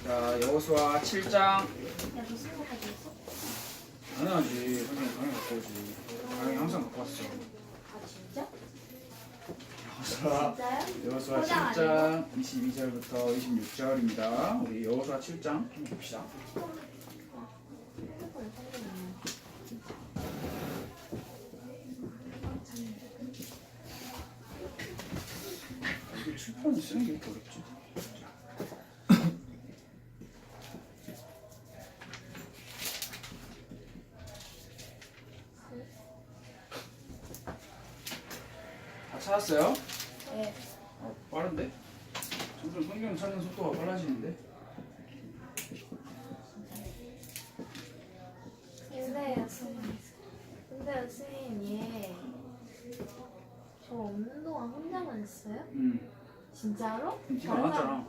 자, 여호수아 7장. 야, 너 스무 가지 있어? 당연하지. 선생님 강의 갖고 오지. 강의 항상 갖고 왔어. 아, 진짜? 여호수아 진짜요? 7장 22절부터 26절입니다. 우리 여호수아 7장 한번 봅시다. 이게 칠판을 쓰는 게 이렇게 어렵지? 다 찾았어요? 네. 빠른데? 점점 성경 찾는 속도가 빨라지는데? 근데요, 선생님, 얘, 저 없는 동안 혼자만 했어요? 응. 진짜로? 티가 안 났잖아.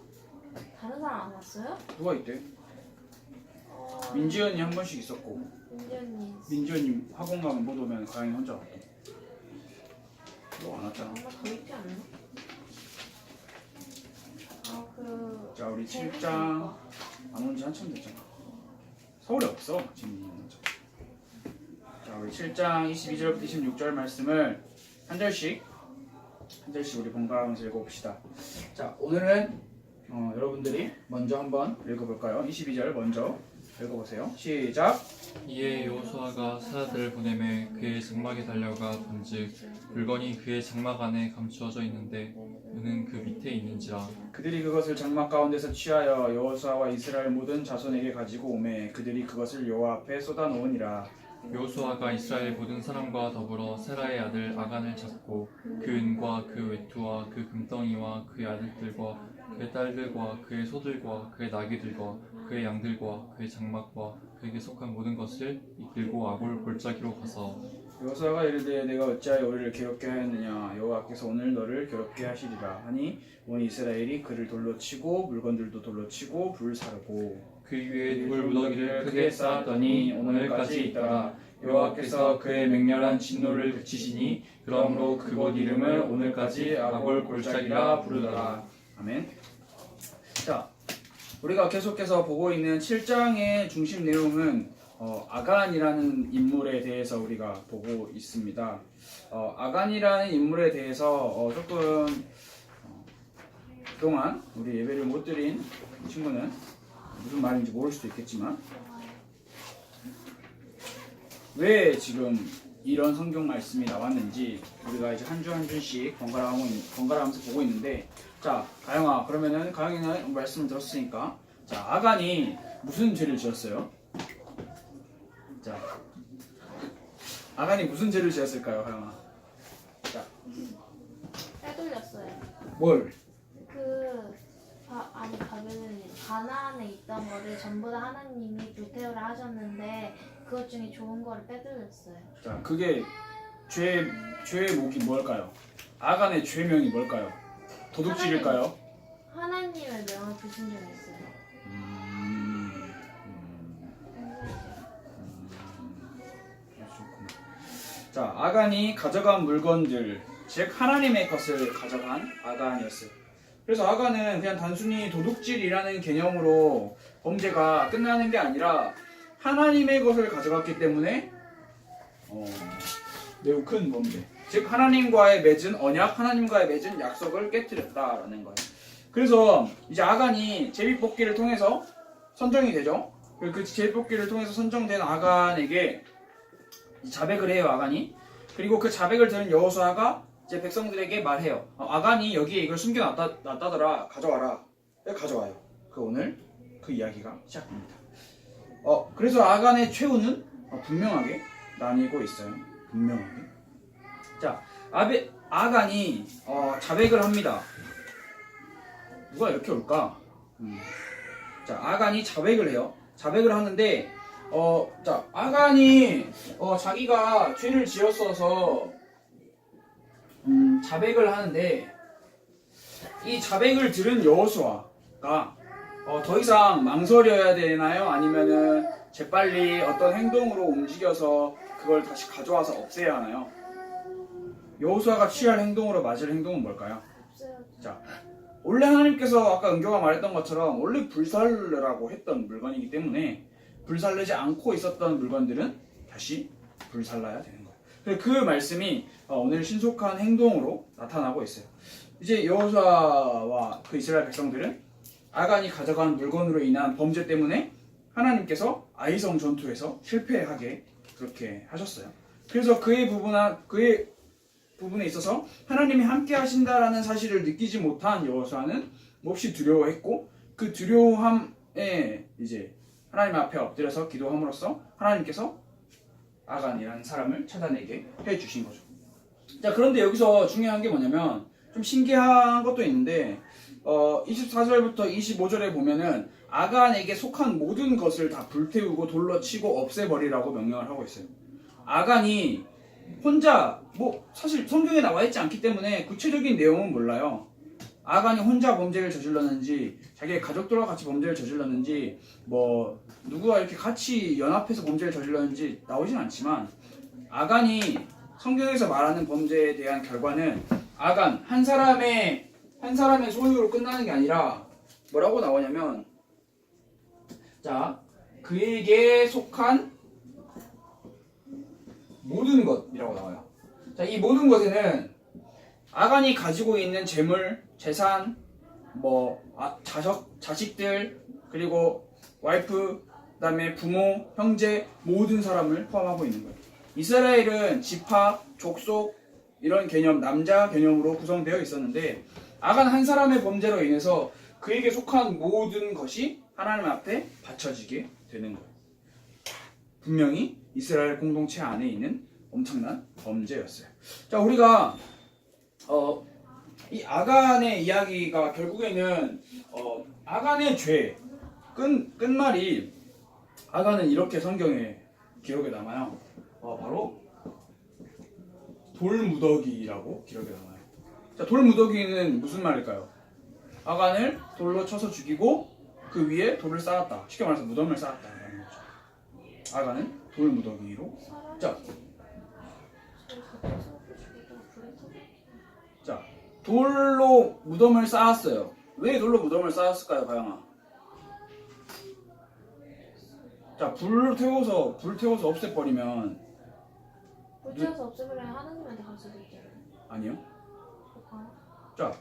다른 사람 안 왔어요? 누가 있대? 민지 언니 한 번씩 있었고, 민지 언니. 민지 언니 학원 가면 못 오면 가영이 혼자 왔고. 너 안 왔잖아. 엄마 더 있지 않나? 자, 우리 7장 안 온 지 한참 됐잖아. 서울에 없어, 지금. 자, 우리 7장 22절부터 26절 말씀을 한 절씩 우리 번갈아가면서 읽어봅시다. 자, 오늘은 여러분들이 먼저 한번 읽어볼까요? 22절 먼저 읽어보세요. 시작. 이에 여호수아가 사자들을 보내매 그의 장막에 달려가 본즉 물건이 그의 장막 안에 감추어져 있는데 그는 그 밑에 있는지라. 그들이 그것을 장막 가운데서 취하여 여호수아와 이스라엘 모든 자손에게 가지고 오매 그들이 그것을 여호와 앞에 쏟아놓으니라. 여호수아가 이스라엘 모든 사람과 더불어 세라의 아들 아간을 잡고 그 은과 그 외투와 그 금덩이와 그의 아들들과 그의 딸들과 그의 소들과 그의 나귀들과 그의 양들과 그의 장막과 그에게 속한 모든 것을 이끌고 아골 골짜기로 가서 여호수아가 이르되 내가 어찌하여 우리를 괴롭게 하였느냐 여호와께서 오늘 너를 괴롭게 하시리라 하니 온 이스라엘이 그를 돌로 치고 물건들도 돌로 치고 불사르고 그 위에 돌 무더기를 크게 쌓았더니 오늘까지 있더라. 여호와께서 그의 맹렬한 진노를 그치시니 그러므로 그곳 이름을 오늘까지 아골 골짜기라 부르더라. 아멘. 자, 우리가 계속해서 보고 있는 7장의 중심 내용은 아간이라는 인물에 대해서 우리가 보고 있습니다. 아간이라는 인물에 대해서 조금 그동안 우리 예배를 못 드린 친구는 무슨 말인지 모를 수도 있겠지만 왜 지금 이런 성경 말씀이 나왔는지 우리가 이제 한 주 한 주씩 번갈아가면서 보고 있는데, 자, 가영아, 그러면은 가영이는 말씀을 들었으니까, 자, 아간이 무슨 죄를 지었어요? 자, 아간이 무슨 죄를 지었을까요, 가영아? 자, 빼돌렸어요. 뭘? 바벨론이 가나안에 있던 거를 전부 다 하나님이 불태우라 하셨는데 그것 중에 좋은 거를 빼돌렸어요. 자, 그게 죄의 목이 뭘까요? 아간의 죄명이 뭘까요? 도둑질일까요? 하나님의 명을 불순종했어요. 좋구나. 자, 아간이 가져간 물건들, 즉 하나님의 것을 가져간 아간이었어요. 그래서 아간은 그냥 단순히 도둑질이라는 개념으로 범죄가 끝나는 게 아니라 하나님의 것을 가져갔기 때문에 매우 큰 범죄, 즉 하나님과의 맺은 언약, 하나님과의 맺은 약속을 깨뜨렸다라는 거예요. 그래서 이제 아간이 제비뽑기를 통해서 선정이 되죠. 그 제비뽑기를 통해서 선정된 아간에게 자백을 해요, 아간이. 그리고 그 자백을 들은 여호수아가 이제 백성들에게 말해요. 아간이 여기에 이걸 숨겨놨다더라. 가져와라. 가져와요. 오늘 그 이야기가 시작됩니다. 그래서 아간의 최후는 분명하게 나뉘고 있어요. 분명하게. 자, 아간이 자백을 합니다. 누가 이렇게 올까? 자, 아간이 자백을 해요. 자백을 하는데, 자, 아간이 자기가 죄를 지었어서 자백을 하는데, 이 자백을 들은 여호수아가 더 이상 망설여야 되나요? 아니면은 재빨리 어떤 행동으로 움직여서 그걸 다시 가져와서 없애야 하나요? 여호수아가 취할 행동으로 맞을 행동은 뭘까요? 없어요. 자, 원래 하나님께서 아까 은교가 말했던 것처럼 원래 불살르라고 했던 물건이기 때문에 불살르지 않고 있었던 물건들은 다시 불살라야 되는 거예요. 그래서 그 말씀이 오늘 신속한 행동으로 나타나고 있어요. 이제 여호수아와 그 이스라엘 백성들은 아간이 가져간 물건으로 인한 범죄 때문에 하나님께서 아이성 전투에서 실패하게 그렇게 하셨어요. 그래서 그의 부분에 있어서 하나님이 함께 하신다라는 사실을 느끼지 못한 여호수아는 몹시 두려워했고 그 두려움에 이제 하나님 앞에 엎드려서 기도함으로써 하나님께서 아간이라는 사람을 찾아내게 해주신 거죠. 자, 그런데 여기서 중요한 게 뭐냐면 좀 신기한 것도 있는데 24절부터 25절에 보면은 아간에게 속한 모든 것을 다 불태우고 돌로 치고 없애버리라고 명령을 하고 있어요. 아간이 혼자 사실 성경에 나와 있지 않기 때문에 구체적인 내용은 몰라요. 아간이 혼자 범죄를 저질렀는지 자기의 가족들과 같이 범죄를 저질렀는지 누구와 이렇게 같이 연합해서 범죄를 저질렀는지 나오진 않지만 아간이 성경에서 말하는 범죄에 대한 결과는 아간 한 사람의 소유로 끝나는 게 아니라 뭐라고 나오냐면 자 그에게 속한 모든 것이라고 나와요. 자, 이 모든 것에는 아간이 가지고 있는 재물, 재산, 자식들, 그리고 와이프, 그다음에 부모, 형제 모든 사람을 포함하고 있는 거예요. 이스라엘은 지파, 족속 이런 개념, 남자 개념으로 구성되어 있었는데 아간 한 사람의 범죄로 인해서 그에게 속한 모든 것이 하나님 앞에 바쳐지게 되는 거예요. 분명히 이스라엘 공동체 안에 있는 엄청난 범죄였어요. 자, 우리가 이 아간의 이야기가 결국에는 아간의 죄 끝말이 아간은 이렇게 성경에 기록에 남아요. 바로 돌무더기라고 기록에 남아요. 자, 돌무더기는 무슨 말일까요? 아간을 돌로 쳐서 죽이고 그 위에 돌을 쌓았다. 쉽게 말해서 무덤을 쌓았다라는 거죠. 아간은 돌무더기로. 자, 돌로 무덤을 쌓았어요. 왜 돌로 무덤을 쌓았을까요, 가영아? 자, 불 태워서 없애버리면 불 태워서 없애버리면 하나님한테 갈 수도 있잖아요. 아니요. 가나? 자,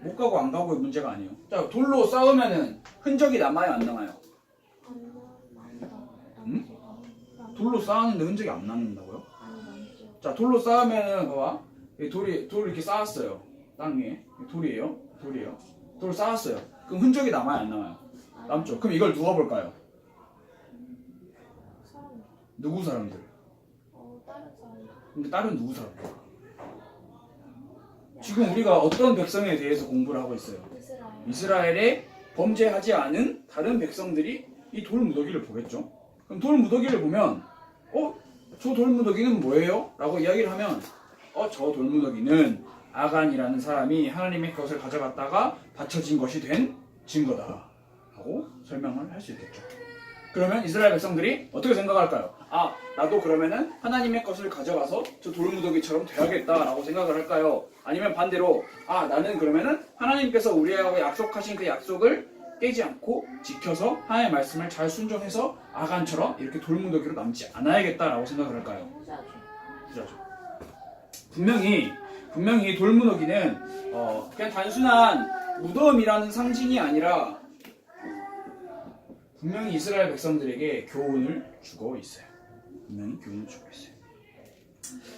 못 가고 안 가고의 문제가 아니에요. 자, 돌로 쌓으면은 흔적이 남아요, 안 남아요? 응? 돌로 쌓았는데 흔적이 안 남는다고요? 자, 돌로 쌓으면은 봐봐. 돌을 이렇게 쌓았어요. 땅 위에. 돌이에요. 돌을 쌓았어요. 그럼 흔적이 남아요, 안 남아요? 남죠. 그럼 이걸 누가 볼까요? 사람들. 누구 사람들? 다른 사람들. 근데 다른 누구 사람들? 지금 우리가 어떤 백성에 대해서 공부를 하고 있어요? 이스라엘에 범죄하지 않은 다른 백성들이 이 돌무더기를 보겠죠. 그럼 돌무더기를 보면 저 돌무더기는 뭐예요? 라고 이야기를 하면 저 돌무더기는 아간이라는 사람이 하나님의 것을 가져갔다가 바쳐진 것이 된 증거다 라고 설명을 할 수 있겠죠. 그러면 이스라엘 백성들이 어떻게 생각할까요? 나도 그러면은 하나님의 것을 가져가서 저 돌무더기처럼 돼야겠다라고 생각을 할까요? 아니면 반대로 나는 그러면은 하나님께서 우리하고 약속하신 그 약속을 깨지 않고 지켜서 하나님의 말씀을 잘 순종해서 아간처럼 이렇게 돌무더기로 남지 않아야겠다라고 생각을 할까요? 후자죠. 분명히 돌무더기는 그냥 단순한 무덤이라는 상징이 아니라 분명히 이스라엘 백성들에게 교훈을 주고 있어요.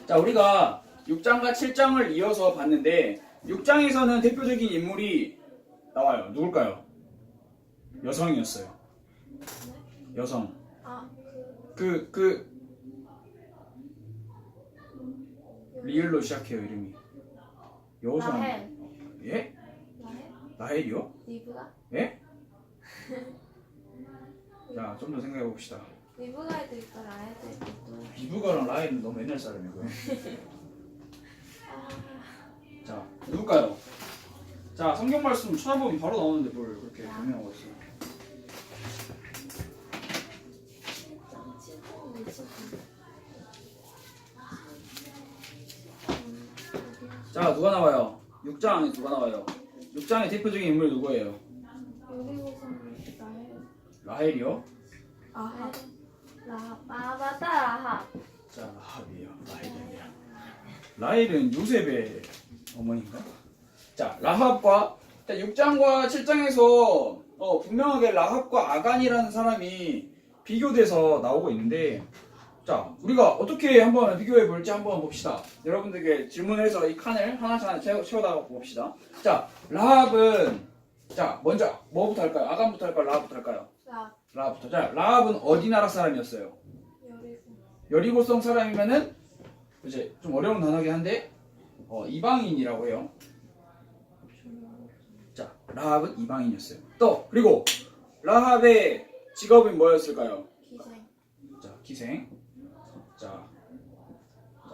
자, 우리가 6장과 7장을 이어서 봤는데 6장에서는 대표적인 인물이 나와요. 누굴까요? 여성이었어요. 여성. 리을로 시작해요, 이름이. 여호수아. 라헬. 예? 라헬이요? 리브가? 예? 자, 좀 더 생각해 봅시다. 리브가에도 있고 라헬도 있고 또. 리브가랑 라헬은 너무 옛날 사람이고요. 자, 누굴까요? 자, 성경 말씀 찾아보면 바로 나오는데 뭘 그렇게 고민하고 있어요? 자, 누가 나와요? 6장에 누가 나와요? 6장의 대표적인 인물이 누구예요? 요리고성 나의 라헬이요? 아하. 맞다 라합. 자, 라합이에요. 라헬이 아니라. 라헬은 요셉의 어머니인가? 자, 라합과 6장과 7장에서 분명하게 라합과 아간이라는 사람이 비교돼서 나오고 있는데, 자, 우리가 어떻게 한번 비교해 볼지 한번 봅시다. 여러분들에게 질문해서 이 칸을 하나씩 채워나가 봅시다. 자, 라합은, 자, 먼저 뭐부터 할까요? 아간부터 할까요? 라합부터 할까요? 라합부터. 자, 라합은 어디 나라 사람이었어요? 여리고성 사람이면은 이제 좀 어려운 단어긴 한데 이방인이라고 해요. 자, 라합은 이방인이었어요. 또 그리고 라합의 직업은 뭐였을까요? 기생. 자, 기생. 자,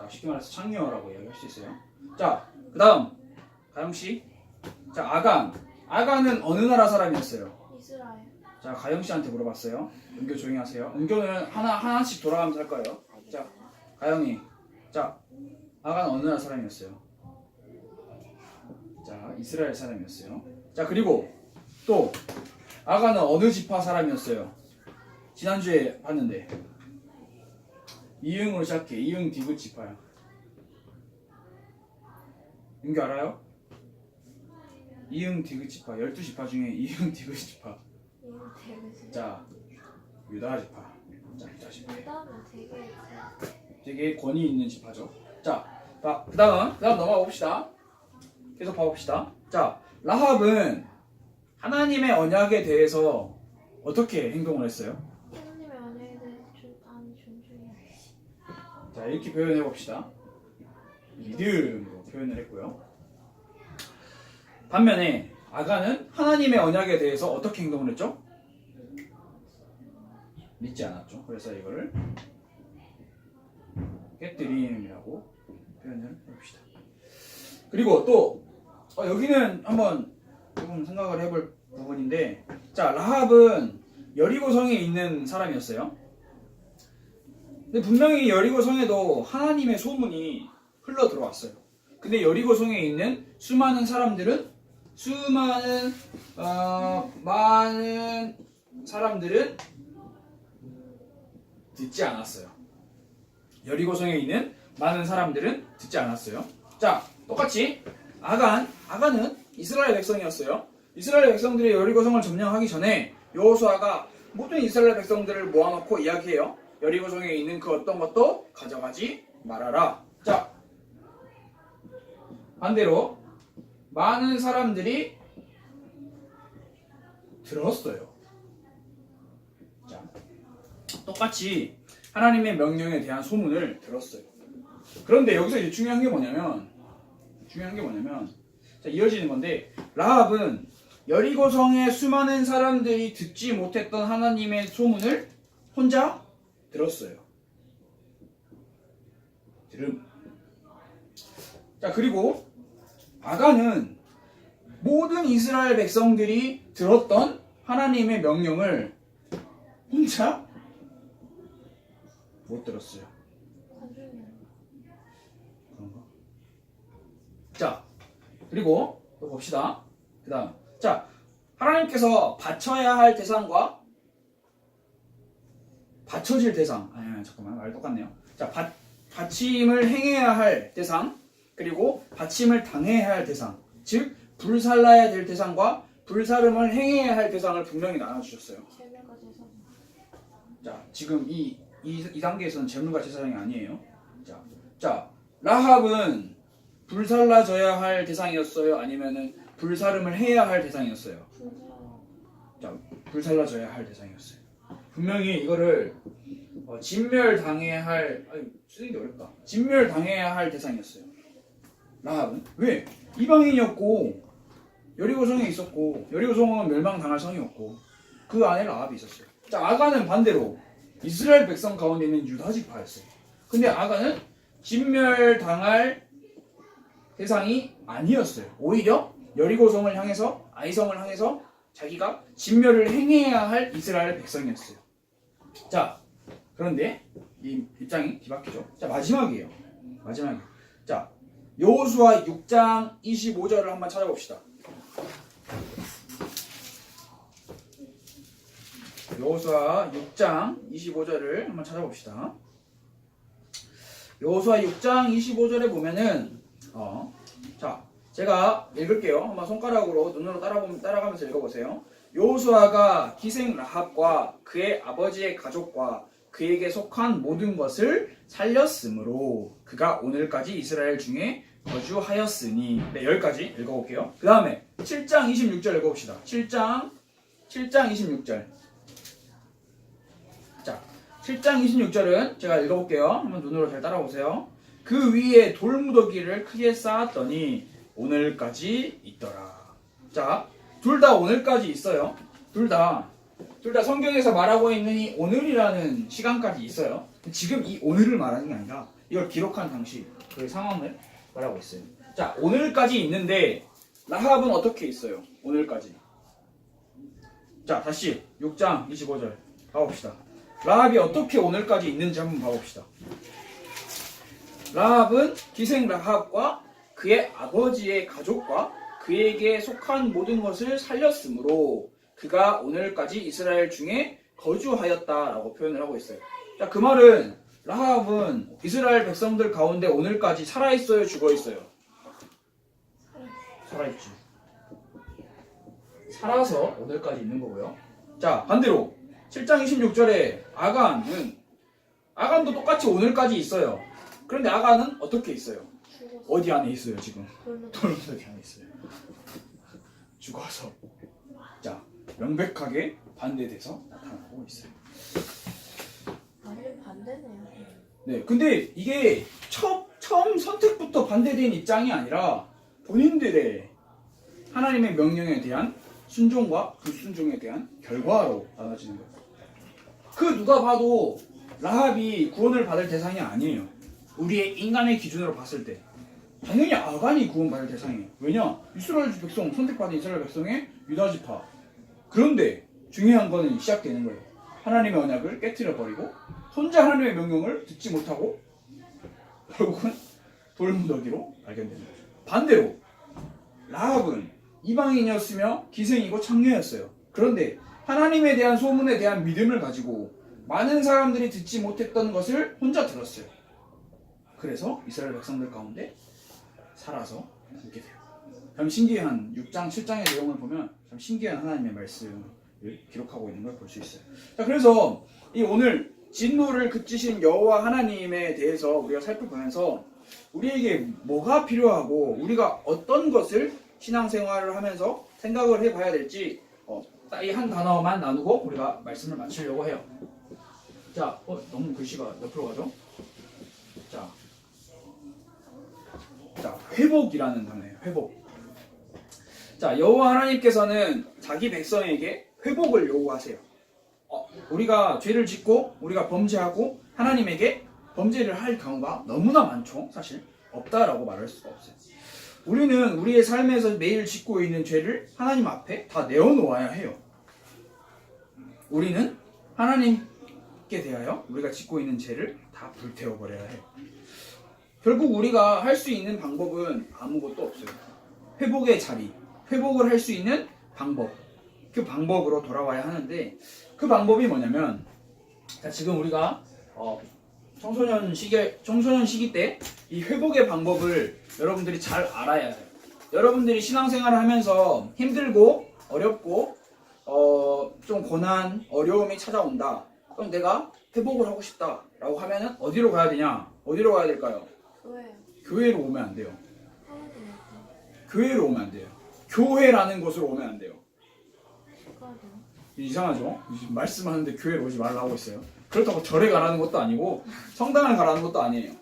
쉽게 말해서 창녀라고 이야기할 수 있어요. 자, 그다음 가영 씨. 자, 아간은 어느 나라 사람이었어요? 이스라엘. 자, 가영 씨한테 물어봤어요. 은교 조용히 하세요. 은교는 하나씩 돌아가면서 할 거예요. 자, 가영이. 자, 아간은 어느 나라 사람이었어요? 자, 이스라엘 사람이었어요. 자, 그리고 또 아간은 어느 지파 사람이었어요? 지난주에 봤는데 이응으로 시작해. 이응 디귿 지파야. 은교 알아요? 이응 디귿 지파. 12지파 중에 이응 디귿 지파. 자, 유다 지파. 자, 유다 지파. 유다는 되게 권위 있는 지파죠. 자, 그다음 넘어가 봅시다. 계속 봐봅시다. 자, 라합은 하나님의 언약에 대해서 어떻게 행동을 했어요? 하나님의 언약에 대해서 존중해야지. 자, 이렇게 표현해 봅시다. 믿음으로 표현을 했고요. 반면에 아간은 하나님의 언약에 대해서 어떻게 행동을 했죠? 믿지 않았죠. 그래서 이거를 깨뜨림이라고 표현을 해봅시다. 그리고 또 여기는 한번 조금 생각을 해볼 부분인데, 자, 라합은 여리고성에 있는 사람이었어요. 근데 분명히 여리고성에도 하나님의 소문이 흘러 들어왔어요. 근데 여리고성에 있는 수많은 사람들은 많은 사람들은 듣지 않았어요. 여리고성에 있는 많은 사람들은 듣지 않았어요. 자, 똑같이 아간은 이스라엘 백성이었어요. 이스라엘 백성들이 여리고성을 점령하기 전에 여호수아가 모든 이스라엘 백성들을 모아놓고 이야기해요. 여리고성에 있는 그 어떤 것도 가져가지 말아라. 자, 반대로 많은 사람들이 들었어요. 자, 똑같이 하나님의 명령에 대한 소문을 들었어요. 그런데 여기서 이제 중요한 게 뭐냐면 자, 이어지는 건데, 라합은 여리고성의 수많은 사람들이 듣지 못했던 하나님의 소문을 혼자 들었어요. 자, 그리고 아간은 모든 이스라엘 백성들이 들었던 하나님의 명령을 혼자 못 들었어요. 그런가? 자, 그리고 또 봅시다. 그 다음, 자, 하나님께서 바쳐야 할 대상과 바쳐질 대상, 잠깐만, 말 똑같네요. 자, 바침을 행해야 할 대상, 그리고 바침을 당해야 할 대상, 즉 불살라야 될 대상과 불사름을 행해야 할 대상을 분명히 나눠주셨어요. 재물과 제사. 자, 지금 이 단계에서는 재물과 제사장이 아니에요. 자, 라합은 불살라져야 할 대상이었어요? 아니면은 불사름을 해야 할 대상이었어요? 자, 불살라져야 할 대상이었어요. 분명히 이거를 진멸당해야 할, 쓰는 게 어렵다. 진멸당해야 할 대상이었어요. 라합은 왜? 이방인이었고 여리고성에 있었고, 여리고성은 멸망당할 성이었고, 그 안에 라합이 있었어요. 자, 아간은 반대로 이스라엘 백성 가운데 있는 유다 지파였어요. 근데 아간은 진멸당할 대상이 아니었어요. 오히려 여리고성을 향해서, 아이성을 향해서 자기가 진멸을 행해야 할 이스라엘 백성이었어요. 자, 그런데 이 입장이 뒤바뀌죠. 자, 마지막이에요. 자, 여호수아 6장 25절을 한번 찾아봅시다. 여호수아 6장 25절을 한번 찾아봅시다. 여호수아 6장 25절에 보면은 자, 제가 읽을게요. 한번 손가락으로 눈으로 따라가면서 읽어보세요. 여호수아가 기생 라합과 그의 아버지의 가족과 그에게 속한 모든 것을 살렸으므로 그가 오늘까지 이스라엘 중에 거주하였으니. 네, 여기까지 읽어볼게요. 그 다음에 7장 26절 읽어봅시다. 7장 26절. 자, 7장 26절은 제가 읽어볼게요. 한번 눈으로 잘 따라오세요. 그 위에 돌무더기를 크게 쌓았더니 오늘까지 있더라. 자, 둘 다 오늘까지 있어요. 둘 다 성경에서 말하고 있는 이 오늘이라는 시간까지 있어요. 지금 이 오늘을 말하는 게 아니라 이걸 기록한 당시 그 상황을 말하고 있어요. 자, 오늘까지 있는데 라합은 어떻게 있어요? 오늘까지. 자, 다시 6장 25절 가봅시다. 라합이 어떻게 오늘까지 있는지 한번 봐봅시다. 라합은 기생 라합과 그의 아버지의 가족과 그에게 속한 모든 것을 살렸으므로 그가 오늘까지 이스라엘 중에 거주하였다라고 표현을 하고 있어요. 자, 그 말은 라합은 이스라엘 백성들 가운데 오늘까지 살아있어요, 죽어있어요? 살아있지. 살아서 오늘까지 있는 거고요. 자, 반대로 7장 26절에 아간도 똑같이 오늘까지 있어요. 그런데 아간은 어떻게 있어요? 어디 안에 있어요, 지금? 돌무더기 안에 있어요. 죽어서. 자, 명백하게 반대돼서 나타나고 있어요. 완전 반대네요. 네, 근데 이게 처음 선택부터 반대된 입장이 아니라 본인들의 하나님의 명령에 대한 순종과 불순종에 대한 결과로 나눠지는 거예요. 그 누가 봐도 라합이 구원을 받을 대상이 아니에요. 우리의 인간의 기준으로 봤을 때 당연히 아간이 구원받을 대상이에요. 왜냐? 이스라엘 백성, 선택받은 이스라엘 백성의 유다지파. 그런데 중요한 거는 시작되는 거예요. 하나님의 언약을 깨트려버리고 혼자 하나님의 명령을 듣지 못하고 결국은 돌무더기로 발견되는 거죠. 반대로 라합은 이방인이었으며 기생이고 창녀였어요. 그런데 하나님에 대한 소문에 대한 믿음을 가지고 많은 사람들이 듣지 못했던 것을 혼자 들었어요. 그래서 이스라엘 백성들 가운데 살아서 있게 돼요. 참 신기한 6장, 7장의 내용을 보면 참 신기한 하나님의 말씀을 기록하고 있는 걸 볼 수 있어요. 자, 그래서 이 오늘 진노를 그치신 여호와 하나님에 대해서 우리가 살펴보면서 우리에게 뭐가 필요하고 우리가 어떤 것을 신앙생활을 하면서 생각을 해봐야 될지 딱 이 한 단어만 나누고 우리가 말씀을 마치려고 해요. 자, 너무 글씨가 옆으로 가죠? 자, 회복이라는 단어예요. 회복. 자, 여호와 하나님께서는 자기 백성에게 회복을 요구하세요. 우리가 죄를 짓고 우리가 범죄하고 하나님에게 범죄를 할 경우가 너무나 많죠. 사실 없다라고 말할 수가 없어요. 우리는 우리의 삶에서 매일 짓고 있는 죄를 하나님 앞에 다 내어놓아야 해요. 우리는 하나님께 대하여 우리가 짓고 있는 죄를 다 불태워버려야 해요. 결국 우리가 할 수 있는 방법은 아무것도 없어요. 회복의 자리, 회복을 할 수 있는 방법, 그 방법으로 돌아와야 하는데 그 방법이 뭐냐면, 자, 지금 우리가 청소년 시기 때 이 회복의 방법을 여러분들이 잘 알아야 해요. 여러분들이 신앙생활을 하면서 힘들고 어렵고 좀 고난, 어려움이 찾아온다. 그럼 내가 회복을 하고 싶다라고 하면은 어디로 가야 되냐? 어디로 가야 될까요? 교회로 오면 안 돼요. 교회로 오면 안 돼요. 교회라는 곳으로 오면 안 돼요. 이상하죠? 말씀하는데 교회로 오지 말라고 했어요. 그렇다고 절에 가라는 것도 아니고 성당을 가라는 것도 아니에요.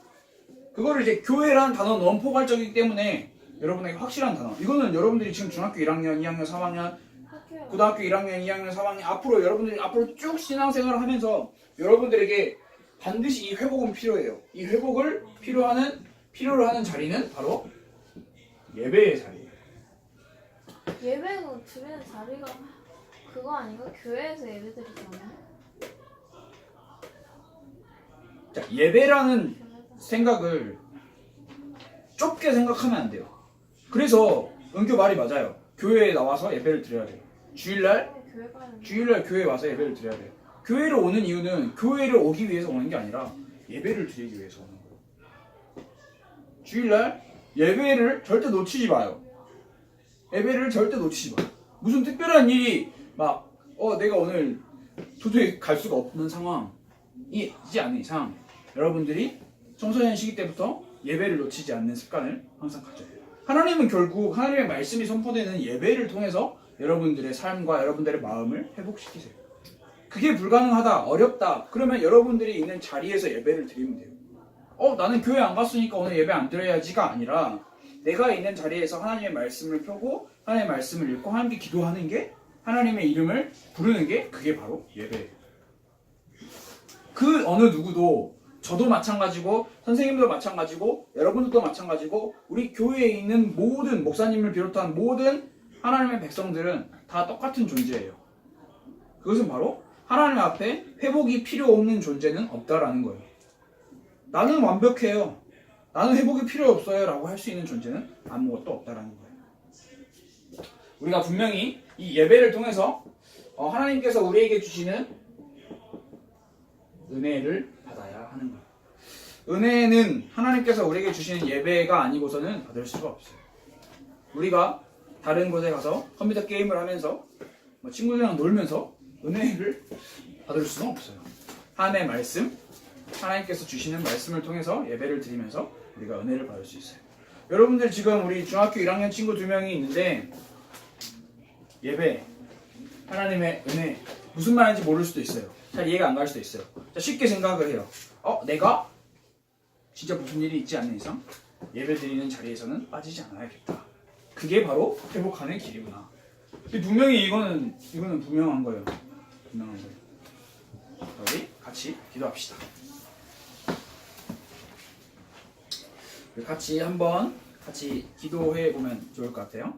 그거를 이제 교회라는 단어는 너무 포괄적이기 때문에 여러분에게 확실한 단어. 이거는 여러분들이 지금 중학교 1학년, 2학년, 3학년, 고등학교 1학년, 2학년, 3학년 앞으로 여러분들이 앞으로 쭉 신앙생활을 하면서 여러분들에게 반드시 이 회복은 필요해요. 이 회복을 필요로 하는 자리는 바로 예배의 자리예요. 예배는 드리는 자리가 그거 아닌가? 교회에서 예배 드리잖아요. 자, 예배라는 생각을 좁게 생각하면 안 돼요. 그래서 은교 말이 맞아요. 교회에 나와서 예배를 드려야 돼요. 주일날 교회 가는 주일날 교회에 와서 예배를 드려야 돼요. 교회를 오는 이유는 교회를 오기 위해서 오는 게 아니라 예배를 드리기 위해서 오는 거예요. 주일날 예배를 절대 놓치지 마요. 예배를 절대 놓치지 마요. 무슨 특별한 일이 막 내가 오늘 도저히 갈 수가 없는 상황이 있지 않는 이상 여러분들이 청소년 시기 때부터 예배를 놓치지 않는 습관을 항상 가져야 돼요. 하나님은 결국 하나님의 말씀이 선포되는 예배를 통해서 여러분들의 삶과 여러분들의 마음을 회복시키세요. 그게 불가능하다, 어렵다. 그러면 여러분들이 있는 자리에서 예배를 드리면 돼요. 나는 교회 안 갔으니까 오늘 예배 안 드려야지가 아니라 내가 있는 자리에서 하나님의 말씀을 펴고 하나님의 말씀을 읽고 하나님께 기도하는 게 하나님의 이름을 부르는 게 그게 바로 예배예요. 그 어느 누구도 저도 마찬가지고 선생님도 마찬가지고 여러분들도 마찬가지고 우리 교회에 있는 모든 목사님을 비롯한 모든 하나님의 백성들은 다 똑같은 존재예요. 그것은 바로 하나님 앞에 회복이 필요 없는 존재는 없다라는 거예요. 나는 완벽해요. 나는 회복이 필요 없어요 라고 할 수 있는 존재는 아무것도 없다라는 거예요. 우리가 분명히 이 예배를 통해서 하나님께서 우리에게 주시는 은혜를 받아야 하는 거예요. 은혜는 하나님께서 우리에게 주시는 예배가 아니고서는 받을 수가 없어요. 우리가 다른 곳에 가서 컴퓨터 게임을 하면서 친구들이랑 놀면서 은혜를 받을 수는 없어요. 하나님의 말씀, 하나님께서 주시는 말씀을 통해서 예배를 드리면서 우리가 은혜를 받을 수 있어요. 여러분들 지금 우리 중학교 1학년 친구 2명이 있는데 예배, 하나님의 은혜 무슨 말인지 모를 수도 있어요. 잘 이해가 안 갈 수도 있어요. 자, 쉽게 생각을 해요. 내가 진짜 무슨 일이 있지 않는 이상 예배 드리는 자리에서는 빠지지 않아야겠다. 그게 바로 회복하는 길이구나. 분명히 이거는 분명한 거예요. 분명한 거예요. 우리 같이 기도합시다. 같이 한번 기도해 보면 좋을 것 같아요.